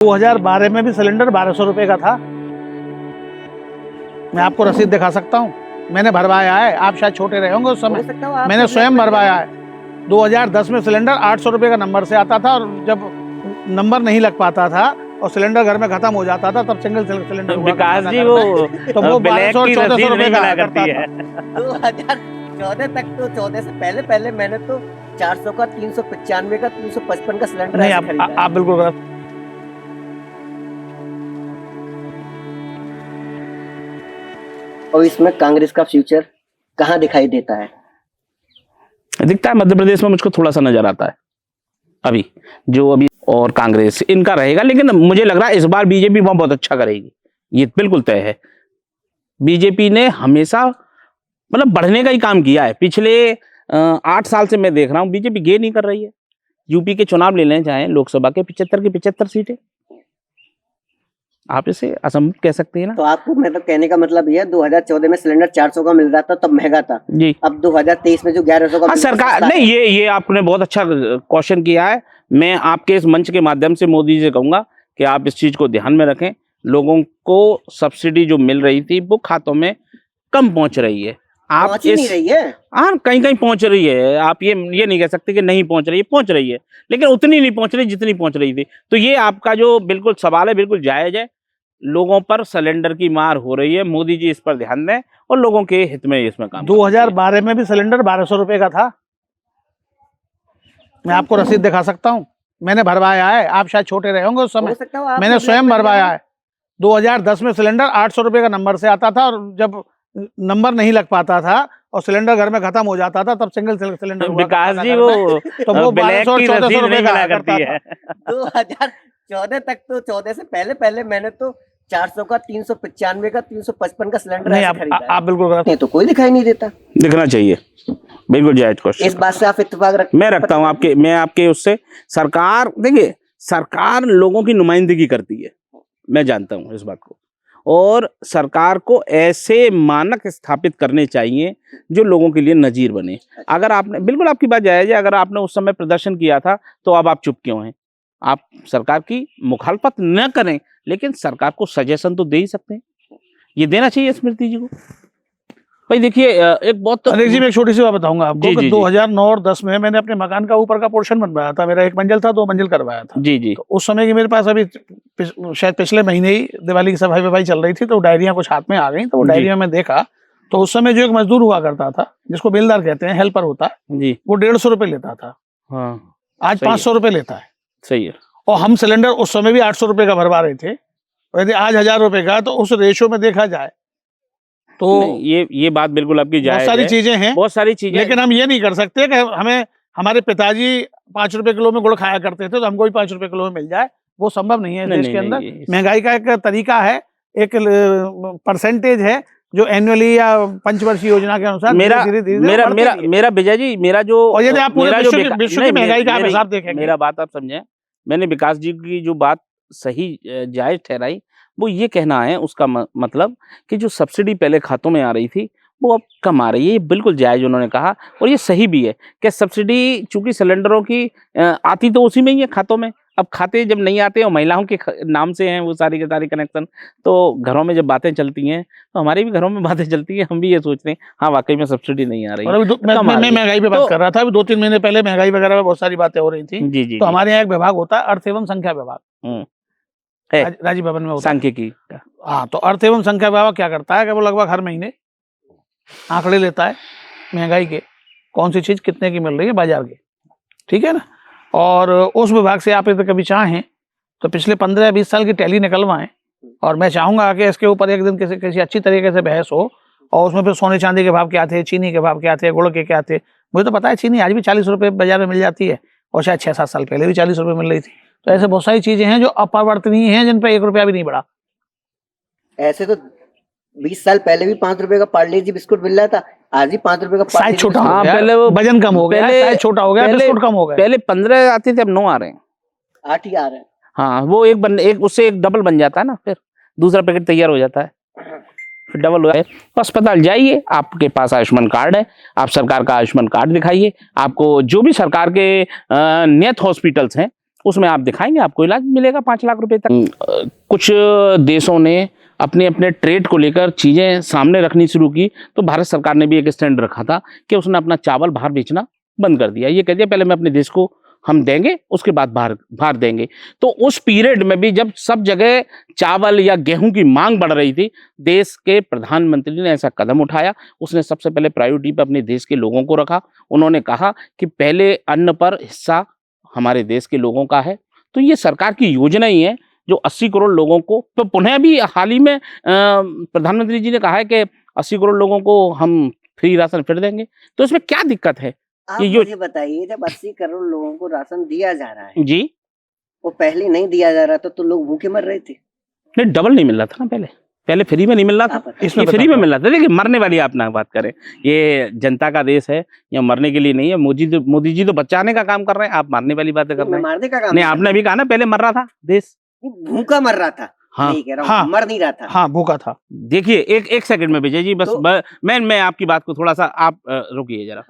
2012 में भी सिलेंडर 1200 रुपये का था। मैं आपको रसीद दिखा सकता हूँ, मैंने भरवाया है। आप शायद छोटे रहे होंगे उस समय, मैंने स्वयं भरवाया है। 2010 में सिलेंडर 800 रुपये का नंबर से आता था, और जब नंबर नहीं लग पाता था और सिलेंडर घर में खत्म हो जाता था, तब सिंगल सिलेंडर विकास जी वो तो वो 1200-1400 रुपये का करती है। 2014 तक तो 14 से पहले मैंने तो 400 का, 395 का, 355 का सिलेंडर नहीं। आप बिल्कुल गलत। और इसमें कांग्रेस का फ्यूचर कहाँ दिखाई देता है? दिखता है मध्य प्रदेश में, मुझको थोड़ा सा नजर आता है अभी और कांग्रेस इनका रहेगा, लेकिन मुझे लग रहा है इस बार बीजेपी वहां बहुत अच्छा करेगी, ये बिल्कुल तय है। बीजेपी ने हमेशा मतलब बढ़ने का ही काम किया है। पिछले 8 साल से मैं देख रहा हूं बीजेपी गेन नहीं कर रही है। यूपी के चुनाव ले लें चाहे लोकसभा के 75 की 75 सीटें, आप इसे असंभव कह सकते हैं ना। तो आपको मतलब कहने का मतलब ये 2014 में सिलेंडर 400 का मिल रहा था, तब महंगा था जी। अब 2023 में जो 1100 का सरकार नहीं, ये आपने बहुत अच्छा क्वेश्चन किया है। मैं आपके इस मंच के माध्यम से मोदी जी से कहूंगा कि आप इस चीज को ध्यान में रखें। लोगों को सब्सिडी जो मिल रही थी वो खातों में कम पहुंच रही है। आप नहीं रही है, हाँ कहीं कहीं पहुंच रही है। आप ये नहीं कह सकते कि नहीं पहुंच रही है, पहुंच रही है, लेकिन उतनी नहीं पहुंच रही जितनी पहुंच रही थी। तो ये आपका जो बिल्कुल सवाल है बिल्कुल जायज है। लोगों पर सिलेंडर की मार हो रही है, मोदी जी इस पर ध्यान दें और लोगों के हित में इसमें काम। 2012 में भी सिलेंडर 1200 रुपये का था। मैं आपको रसीद दिखा सकता हूँ, मैंने भरवाया है। आप शायद छोटे रहे होंगे उस समय, मैंने स्वयं भरवाया है। 2010 में सिलेंडर 800 रुपये का नंबर से आता था, और जब नंबर नहीं लग पाता था और सिलेंडर घर में खत्म हो जाता था, तब सिंगल सिलेंडर विकास जी वो तो वो 1200-1400 रुपये का करता था। 2014 तक तो 14 से पहले मैंने तो 400 का, 395 का, 355 का सिलेंडर नहीं। आप बिल्कुल गलत। नहीं तो कोई दिखाई नहीं देता। दिखना चाहिए, बिल्कुल जायज क्वेश्चन। इस बात से आप इत्तेफाक रखते? मैं रखता हूँ मैं आपके उससे। सरकार देखिए, सरकार लोगों की नुमाइंदगी करती है, मैं जानता हूँ इस बात को, और सरकार को ऐसे मानक स्थापित करने चाहिए जो लोगों के लिए नजीर बने। अगर आपने, बिल्कुल आपकी बात जायज है, अगर आपने उस समय प्रदर्शन किया था तो अब आप चुप क्यों हैं? आप सरकार की मुखालफत न करें, लेकिन सरकार को सजेशन तो दे ही सकते हैं। ये देना चाहिए स्मृति जी को। भाई देखिए, एक बहुत अनिल जी, मैं एक छोटी सी बात बताऊंगा आपको कि 2009 और 10 में मैंने अपने मकान का ऊपर का पोर्शन बनवाया था। मेरा 1 मंजिल था, 2 मंजिल करवाया था जी। तो उस समय की मेरे पास अभी शायद पिछले महीने ही दिवाली की सफाई वफाई चल रही थी, तो डायरियां कुछ हाथ में आ गई। तो वो डायरिया में देखा तो उस समय जो एक मजदूर हुआ करता था, जिसको बेलदार कहते हैं, हेल्पर होता है जी, वो 150 रुपये लेता था। हाँ, आज 500 रुपये लेता है। सही है। और हम सिलेंडर उस समय भी 800 रुपये का भरवा रहे थे, और यदि आज 1000 रुपये का, तो उस रेशो में देखा जाए तो ये बात बिल्कुल आपकी जायज है। बहुत सारी चीजें हैं, बहुत सारी चीजें, लेकिन हम ये नहीं कर सकते कि हमें, हमारे पिताजी 5 रुपए किलो में गुड़ खाया करते थे, तो हमको भी 5 रुपए किलो में मिल जाए, वो संभव नहीं है। देश के अंदर महंगाई का एक तरीका है, एक परसेंटेज है जो एनुअली या पंचवर्षीय योजना के अनुसार मेरा विजय जी, मेरा जो, और यदि आप पूरे विश्व की महंगाई का हिसाब देखेंगे, मेरा बात आप समझे, मैंने विकास जी की जो बात सही जायज ठहराई, वो ये कहना है उसका मतलब कि जो सब्सिडी पहले खातों में आ रही थी वो अब कम आ रही है। ये बिल्कुल जायज उन्होंने कहा, और ये सही भी है कि सब्सिडी चूंकि सिलेंडरों की आती तो उसी में ही है, खातों में। अब खाते जब नहीं आते और महिलाओं के नाम से हैं वो सारी के सारी कनेक्शन, तो घरों में जब बातें चलती हैं तो हमारी भी घरों में बातें चलती हैं, हम भी ये सोचते हैं हाँ वाकई में सब्सिडी नहीं आ रही है। मैं महंगाई पे बात कर रहा था, अभी 2-3 महीने पहले महंगाई वगैरह में बहुत सारी बातें हो रही थी जी। तो हमारे यहाँ एक विभाग होता है, अर्थ एवं संख्या विभाग, राजीव भवन में होता है, सांख्यिकी। हाँ, तो अर्थ एवं संख्या विभाग क्या करता है कि वो लगभग हर महीने आंकड़े लेता है महंगाई के, कौन सी चीज कितने की मिल रही है बाजार के, ठीक है ना। और उस विभाग से आप यदि कभी चाहें तो पिछले 15 या 20 साल की टैली निकलवाएं, और मैं चाहूंगा कि इसके ऊपर एक दिन किसी अच्छी तरीके से बहस हो, और उसमें फिर सोने चांदी के भाव क्या थे, चीनी के भाव क्या थे, गुड़ के क्या थे। मुझे तो पता है चीनी आज भी 40 रुपये बाजार में मिल जाती है, और शायद 6-7 साल पहले भी 40 रुपये मिल रही थी। तो ऐसे बहुत सारी चीजें हैं जो अपरिवर्तनीय हैं, जिन पर 1 रुपया भी नहीं बढ़ा। ऐसे तो 20 साल पहले भी 5 रुपए का पार्ले जी बिस्कुट मिल रहा था, आज भी 5 रुपए का साइज छोटा हो गया, पहले वो वजन कम हो गया, साइज छोटा हो गया, बिस्कुट कम हो गया। पहले 15 आते थे, अब 9 आ रहे हैं, 8 ही आ रहे हैं। हाँ, वो एक उससे एक डबल बन जाता है ना, फिर दूसरा पैकेट तैयार हो जाता है, फिर डबल हो जाए। अस्पताल जाइए, आपके पास आयुष्मान कार्ड है, आप सरकार का आयुष्मान कार्ड दिखाइए, आपको जो भी सरकार के नियत हॉस्पिटल्स हैं उसमें आप दिखाएंगे, आपको इलाज मिलेगा 5 लाख रुपए तक। कुछ देशों ने अपने अपने ट्रेड को लेकर चीजें सामने रखनी शुरू की, तो भारत सरकार ने भी एक स्टैंड रखा था कि उसने अपना चावल बाहर बेचना बंद कर दिया। ये कह दिया पहले मैं अपने देश को हम देंगे, उसके बाद बाहर देंगे। तो उस पीरियड में भी जब सब जगह चावल या गेहूं की मांग बढ़ रही थी, देश के प्रधानमंत्री ने ऐसा कदम उठाया। उसने सबसे पहले प्रायोरिटी पे अपने देश के लोगों को रखा। उन्होंने कहा कि पहले अन्न पर हिस्सा हमारे देश के लोगों का है। तो ये सरकार की योजना ही है जो 80 करोड़ लोगों को, तो पुनः भी हाल ही में प्रधानमंत्री जी ने कहा है कि 80 करोड़ लोगों को हम फ्री राशन फिर देंगे। तो इसमें क्या दिक्कत है? आप मुझे बताइए, जब 80 करोड़ लोगों को राशन दिया जा रहा है जी, वो पहले नहीं दिया जा रहा था तो लोग भूखे मर रहे थे। नहीं, डबल नहीं मिल रहा था ना, पहले फ्री में नहीं मिल रहा था, इसमें फ्री में मिल रहा था। देखिए मरने वाली आप ना बात करें, ये जनता का देश है, या मरने के लिए नहीं है। मोदी जी तो बचाने का काम कर रहे हैं, आप मारने वाली बातें कर रहे हैं। मारने का काम नहीं, आपने भी कहा ना पहले मर रहा था देश, भूखा मर रहा था। हाँ, नहीं कह रहा हूँ, मर नहीं रहा था। हाँ, भूखा था। देखिए एक सेकंड में विजय जी, बस मैं आपकी बात को थोड़ा सा आप रुकिए जरा।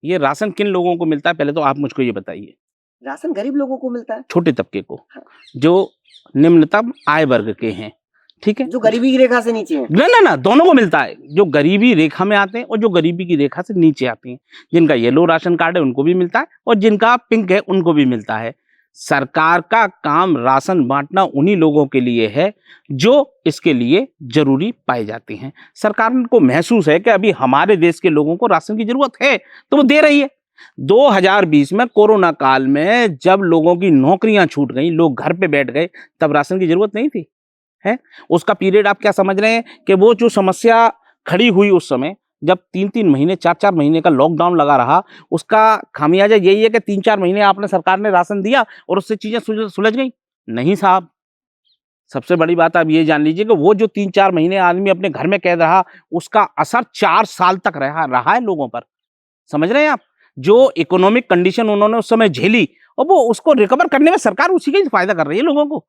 ये राशन किन लोगों को मिलता है, पहले तो आप मुझको ये बताइए। राशन गरीब लोगों को मिलता है, छोटे तबके को, जो निम्नतम आय वर्ग के हैं, ठीक है, जो गरीबी की रेखा से नीचे है। ना दोनों को मिलता है। जो गरीबी रेखा में आते हैं और जो गरीबी की रेखा से नीचे आते हैं, जिनका येलो राशन कार्ड है उनको भी मिलता है, और जिनका पिंक है उनको भी मिलता है। सरकार का काम राशन बांटना उन्हीं लोगों के लिए है जो इसके लिए जरूरी पाए जाते हैं। सरकार को महसूस है कि अभी हमारे देश के लोगों को राशन की जरूरत है, तो वो दे रही है। 2020 में कोरोना काल में जब लोगों की नौकरियां छूट गई, लोग घर पे बैठ गए, तब राशन की जरूरत नहीं थी, है? उसका पीरियड आप क्या समझ रहे हैं कि वो जो समस्या खड़ी हुई उस समय, जब 3-3 महीने 4-4 महीने का लॉकडाउन लगा रहा, उसका खामियाजा यही है कि 3-4 महीने आपने सरकार ने राशन दिया और उससे चीजें सुलझ गई? नहीं साहब, सबसे बड़ी बात आप ये जान लीजिए कि वो जो 3-4 महीने आदमी अपने घर में कैद रहा, उसका असर 4 साल तक रहा है लोगों पर। समझ रहे हैं आप? जो इकोनॉमिक कंडीशन उन्होंने उस समय झेली, और वो उसको रिकवर करने में सरकार उसी का ही फायदा कर रही है लोगों को,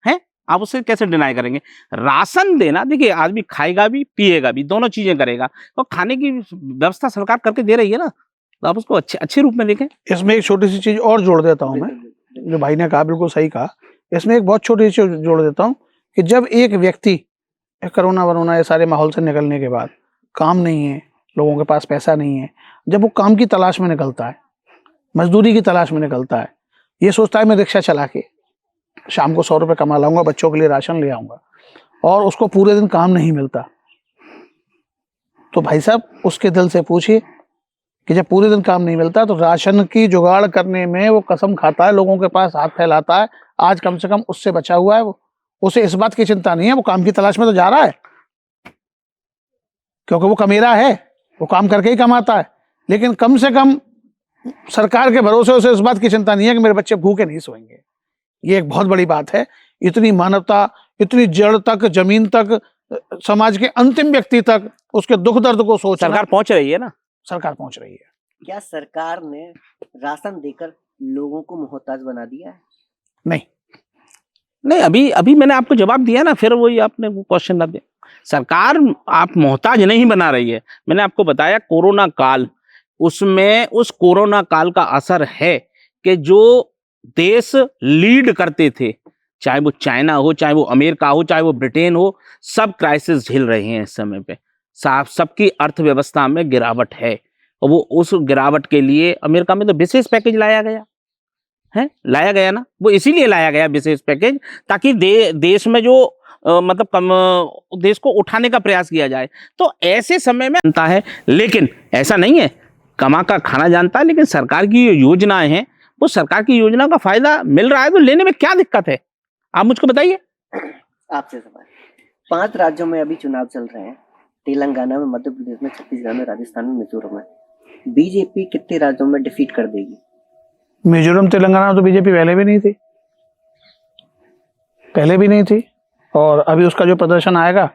है? आप उससे कैसे डिनाई करेंगे? राशन देना, देखिए आदमी खाएगा भी पिएगा भी, दोनों चीजें करेगा, और खाने की व्यवस्था सरकार करके दे रही है ना, तो आप उसको अच्छे रूप में देखें। इसमें एक छोटी सी चीज और जोड़ देता हूं मैं, जो भाई ने कहा बिल्कुल सही कहा। इसमें एक बहुत छोटी सी चीज जोड़ देता हूं कि जब एक व्यक्ति कोरोना वरोना ये सारे माहौल से निकलने के बाद काम नहीं है, लोगों के पास पैसा नहीं है, जब वो काम की तलाश में निकलता है, मजदूरी की तलाश में निकलता है, ये सोचता है मैं रिक्शा चला के शाम को 100 रुपये कमा लाऊंगा, बच्चों के लिए राशन ले आऊंगा, और उसको पूरे दिन काम नहीं मिलता, तो भाई साहब उसके दिल से पूछिए कि जब पूरे दिन काम नहीं मिलता तो राशन की जुगाड़ करने में वो कसम खाता है, लोगों के पास हाथ फैलाता है, आज कम से कम उससे बचा हुआ है वो, उसे इस बात की चिंता नहीं है, वो काम की तलाश में तो जा रहा है क्योंकि वो कमेरा है, वो काम करके ही कमाता है, लेकिन कम से कम सरकार के भरोसे उसे इस बात की चिंता नहीं है कि मेरे बच्चे भूखे नहीं सोएंगे। ये एक बहुत बड़ी बात है। इतनी मानवता, इतनी जड़ तक, जमीन तक, समाज के अंतिम व्यक्ति तक उसके दुख दर्द को सोच सरकार पहुंच रही है ना, सरकार पहुंच रही है। क्या सरकार ने राशन देकर लोगों को मोहताज बना दिया है? नहीं, अभी मैंने आपको जवाब दिया ना, फिर वही आपने वो क्वेश्चन ना दिया। सरकार आप मोहताज नहीं बना रही है। मैंने आपको बताया कोरोना काल, उसमें उस कोरोना काल का असर है कि जो देश लीड करते थे, चाहे वो चाइना हो, चाहे वो अमेरिका हो, चाहे वो ब्रिटेन हो, सब क्राइसिस झेल रहे हैं इस समय पे। सबकी अर्थव्यवस्था में गिरावट है, और वो उस गिरावट के लिए अमेरिका में तो विशेष पैकेज लाया गया है, लाया गया ना, वो इसीलिए लाया गया विशेष पैकेज, ताकि देश में जो मतलब देश को उठाने का प्रयास किया जाए। तो ऐसे समय में जानता है, लेकिन ऐसा नहीं है कमा का खाना जानता है, लेकिन सरकार की योजनाएं हैं, वो सरकार की योजना का फायदा मिल रहा है, तो लेने में क्या दिक्कत है? आप मुझको बताइए। आपसे सवाल, 5 राज्यों में अभी चुनाव चल रहे हैं, तेलंगाना में, मध्य प्रदेश में, छत्तीसगढ़ में, राजस्थान में, मिजोरम में। बीजेपी कितने राज्यों में डिफीट कर देगी? मिजोरम तेलंगाना में तो बीजेपी पहले भी नहीं थी, और अभी उसका जो प्रदर्शन आएगा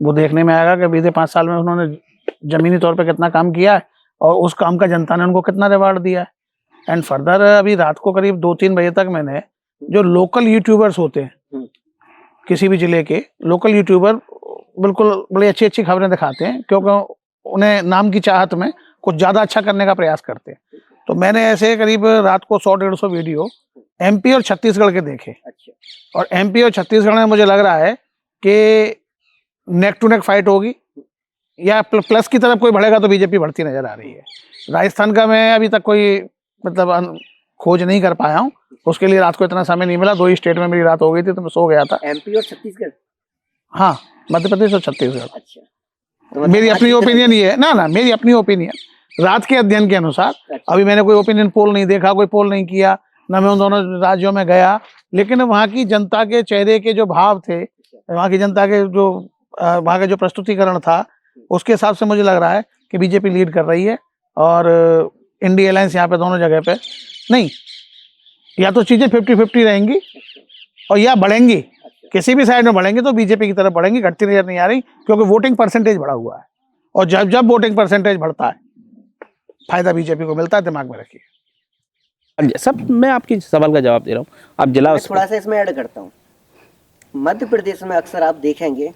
वो देखने में आएगा कि बीते 5 साल में उन्होंने जमीनी तौर पे कितना काम किया है, और उस काम का जनता ने उनको कितना रिवार्ड दिया है। एंड फर्दर अभी रात को करीब 2-3 बजे तक मैंने जो लोकल यूट्यूबर्स होते हैं, किसी भी जिले के लोकल यूट्यूबर बिल्कुल बड़ी अच्छी खबरें दिखाते हैं, क्योंकि उन्हें नाम की चाहत में कुछ ज़्यादा अच्छा करने का प्रयास करते हैं। तो मैंने ऐसे करीब रात को 100-150 वीडियो एमपी और छत्तीसगढ़ के देखे, अच्छा, और एमपी और छत्तीसगढ़ में मुझे लग रहा है कि नेक टू नेक फाइट होगी, या प्लस की तरफ कोई बढ़ेगा तो बीजेपी बढ़ती नजर आ रही है। राजस्थान का मैं अभी तक कोई मतलब खोज नहीं कर पाया हूँ, उसके लिए रात को इतना समय नहीं मिला, 2 ही स्टेट में मेरी रात हो गई थी तो मैं सो गया था। एमपी और छत्तीसगढ़? हाँ, मध्य प्रदेश और छत्तीसगढ़। अच्छा, तो मेरी अपनी ओपिनियन ये है ना, मेरी अपनी ओपिनियन रात के अध्ययन के अनुसार। अच्छा। अभी मैंने कोई ओपिनियन पोल नहीं देखा, कोई पोल नहीं किया, ना मैं उन दोनों राज्यों में गया, लेकिन वहाँ की जनता के चेहरे के जो भाव थे, वहाँ की जनता के जो वहाँ का जो प्रस्तुतिकरण था, उसके हिसाब से मुझे लग रहा है कि बीजेपी लीड कर रही है। और इंडिया अलायंस यहाँ पे दोनों जगह पे नहीं, या तो चीजें 50-50 रहेंगी और या बढ़ेंगी, किसी भी साइड में बढ़ेंगी तो बीजेपी की तरफ बढ़ेंगी, घटती नजर नहीं आ रही, क्योंकि वोटिंग परसेंटेज बढ़ा हुआ है, और जब जब वोटिंग परसेंटेज बढ़ता है फायदा बीजेपी को मिलता है, दिमाग में रखिए। सब मैं आपकी सवाल का जवाब दे रहा हूँ, आप जिला थोड़ा सा इसमें ऐड करता हूँ। मध्य प्रदेश में अक्सर आप देखेंगे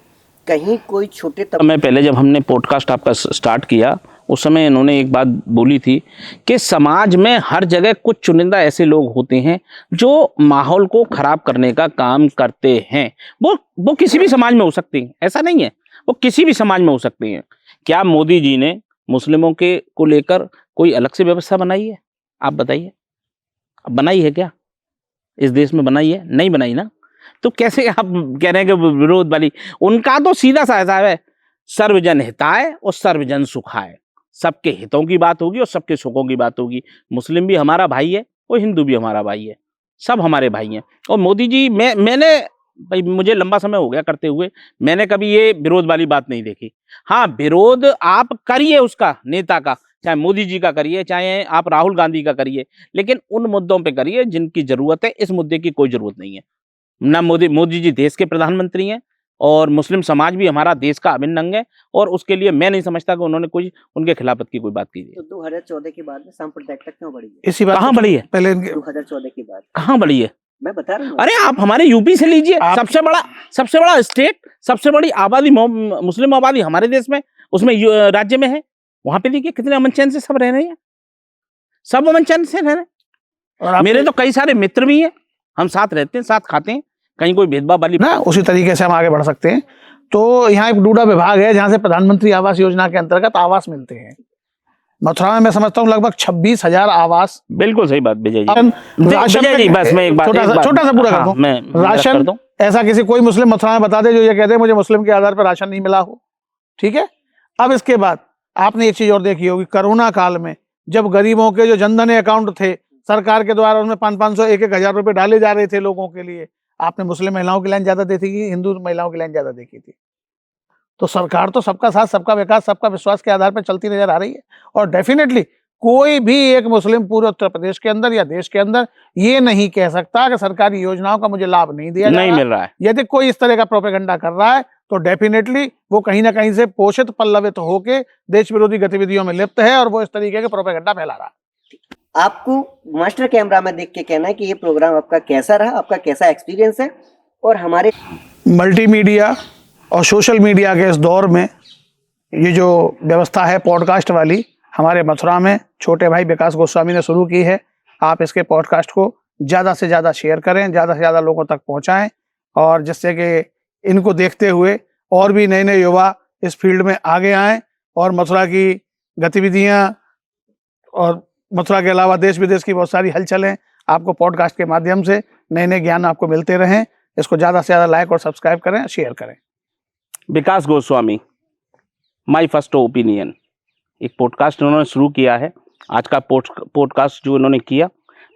कहीं कोई छोटे मैं पहले जब हमने पॉडकास्ट आपका स्टार्ट किया उस समय इन्होंने एक बात बोली थी कि समाज में हर जगह कुछ चुनिंदा ऐसे लोग होते हैं जो माहौल को खराब करने का काम करते हैं। वो किसी भी समाज में हो सकते हैं, ऐसा नहीं है, वो किसी भी समाज में हो सकते हैं। क्या मोदी जी ने मुस्लिमों के को लेकर कोई अलग से व्यवस्था बनाई है? आप बताइए, बनाई है क्या? इस देश में बनाई है? नहीं बनाई ना। तो कैसे आप कह रहे हैं कि विरोध वाली? उनका तो सीधा सा ऐसा है, सर्वजन हिताय और सर्वजन सुखाय, सबके हितों की बात होगी और सबके सुखों की बात होगी। मुस्लिम भी हमारा भाई है और हिंदू भी हमारा भाई है, सब हमारे भाई हैं। और मोदी जी मैंने भाई मुझे लंबा समय हो गया करते हुए, मैंने कभी ये विरोध वाली बात नहीं देखी। हाँ, विरोध आप करिए उसका, नेता का, चाहे मोदी जी का करिए, चाहे आप राहुल गांधी का करिए, लेकिन उन मुद्दों पे करिए जिनकी जरूरत है। इस मुद्दे की कोई जरूरत नहीं है ना। मोदी जी देश के प्रधानमंत्री हैं और मुस्लिम समाज भी हमारा देश का अभिन्न अंग है, और उसके लिए मैं नहीं समझता कि उन्होंने कोई उनके खिलाफत की कोई बात की है। तो 2014 के बाद में सांप्रदायिकता क्यों बढ़ी है? इसी बात कहाँ बढ़ी है? पहले 2014 के बाद कहाँ बढ़ी है? मैं बता रहा हूँ। अरे आप हमारे यूपी से लीजिए, सबसे बड़ा स्टेट, सबसे बड़ी आबादी, मुस्लिम आबादी हमारे देश में, उसमें राज्य में है, वहां पे देखिए कितने अमन चैन से सब रह रहे हैं, सब अमन चैन से रह रहे हैं। और मेरे तो कई सारे मित्र भी हैं, हम साथ रहते हैं, साथ खाते हैं, कहीं कोई भेदभाव वाली ना। उसी तरीके से हम आगे बढ़ सकते हैं। तो यहाँ एक डूडा विभाग है जहाँ से प्रधानमंत्री आवास योजना के अंतर्गत आवास मिलते हैं। मथुरा में मैं समझता हूँ लगभग 26,000 आवास। बिल्कुल सही बात विजय जी। राशन जी बस मैं एक बात छोटा सा पूरा कर दूं। राशन ऐसा किसी कोई मुस्लिम मथुरा में बता दे जो ये कहते हैं मुझे मुस्लिम के आधार पर राशन नहीं मिला हो, ठीक है। अब इसके बाद आपने एक चीज और देखी होगी, कोरोना काल में जब गरीबों के जो जनधन अकाउंट थे सरकार के द्वारा, उसमें 500-500 1,000 रुपए डाले जा रहे थे लोगों के लिए, आपने मुस्लिम महिलाओं की लाइन ज्यादा देखी कि हिंदू महिलाओं की लाइन ज्यादा देखी थी। तो सरकार तो सबका साथ, सबका विकास, सबका विश्वास के आधार पर चलती नजर आ रही है। और डेफिनेटली कोई भी एक मुस्लिम पूरे उत्तर प्रदेश के अंदर या देश के अंदर ये नहीं कह सकता कि सरकारी योजनाओं का मुझे लाभ नहीं दिया नहीं मिल रहा है। यदि कोई इस तरह का प्रोपेगेंडा कर रहा है तो डेफिनेटली वो कहीं ना कहीं से पोषित पल्लवित होकर देश विरोधी गतिविधियों में लिप्त है और वो इस तरीके के प्रोपेगेंडा फैला रहा है। आपको मास्टर कैमरा में देख के कहना है कि ये प्रोग्राम आपका कैसा रहा, आपका कैसा एक्सपीरियंस है। और हमारे मल्टीमीडिया और सोशल मीडिया के इस दौर में ये जो व्यवस्था है पॉडकास्ट वाली, हमारे मथुरा में छोटे भाई विकास गोस्वामी ने शुरू की है। आप इसके पॉडकास्ट को ज़्यादा से ज़्यादा शेयर करें, ज़्यादा से ज़्यादा लोगों तक पहुंचाएं, और जिससे कि इनको देखते हुए और भी नए नए युवा इस फील्ड में आगे आएं और मथुरा की गतिविधियां और मथुरा के अलावा देश विदेश की बहुत सारी हलचलें आपको पॉडकास्ट के माध्यम से नए नए ज्ञान आपको मिलते रहें। इसको ज़्यादा से ज़्यादा लाइक और सब्सक्राइब करें, शेयर करें। विकास गोस्वामी, माय फर्स्ट ओपिनियन, एक पॉडकास्ट उन्होंने शुरू किया है। आज का पॉडकास्ट जो उन्होंने किया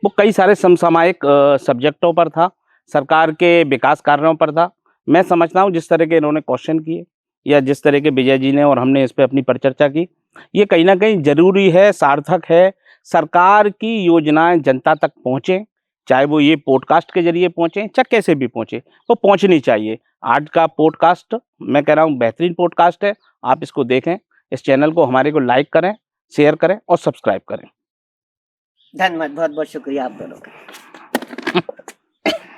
वो कई सारे समसामयिक सब्जेक्टों पर था, सरकार के विकास कार्यों पर था। मैं समझता हूँ जिस तरह के इन्होंने क्वेश्चन किए या जिस तरह के विजय जी ने और हमने इस पर अपनी परिचर्चा की, ये कहीं ना कहीं जरूरी है, सार्थक है। सरकार की योजनाएं जनता तक पहुँचें, चाहे वो ये पॉडकास्ट के जरिए पहुँचें, चाहे कैसे भी पहुँचे, वो पहुँचनी चाहिए। आज का पॉडकास्ट मैं कह रहा हूँ बेहतरीन पॉडकास्ट है, आप इसको देखें। इस चैनल को हमारे को लाइक करें, शेयर करें और सब्सक्राइब करें। धन्यवाद, बहुत बहुत शुक्रिया आप दोनों का।